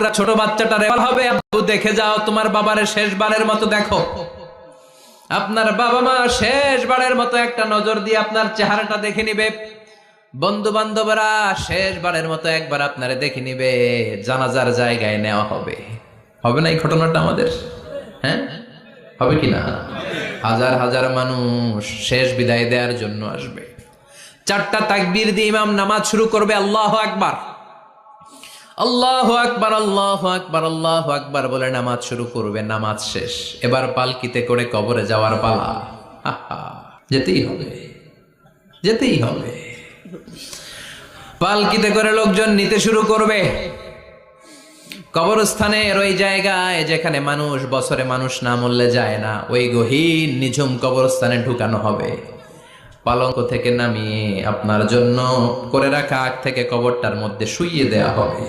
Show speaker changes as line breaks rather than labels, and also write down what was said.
টুকরা ছোট বাচ্চাটা রেফার হবে, আব্বু দেখে যাও তোমার বাবারে শেষবারের মতো দেখো। আপনার বাবা মা শেষবারের মতো একটা নজর দিয়ে আপনার চেহারাটা দেখে নিবে। বন্ধু বান্ধবরা শেষবারের মতো একবার আপনারে দেখে নিবে, জানাজার জায়গায় নেওয়া হবে। হবে না এই ঘটনাটা আমাদের? হ্যাঁ, হবে কি না? হাজার হাজার মানুষ শেষ বিদায় দেওয়ার জন্য আসবে। 4টা তাকবীর দিয়ে ইমাম নামাজ শুরু করবে। আল্লাহু আকবার, আল্লাহু আকবার, আল্লাহু আকবার, আল্লাহু আকবার বলে নামাজ শুরু করবে। নামাজ শেষ, এবার পালকিতে করে কবরে যাওয়ার পালা। যেতেই হবে, যেতেই হবে। পালকিতে করে লোকজন নিতে শুরু করবে। কবরস্থানের ওই জায়গায় যেখানে মানুষ বছরে মানুষ না মরলে যায় না, ওই গহীন নিঝুম কবরস্থানে ঢুকানো হবে। পালঙ্ক থেকে নামিয়ে আপনার জন্য করে রাখা আগ থেকে কবরটার মধ্যে শুইয়ে দেয়া হবে।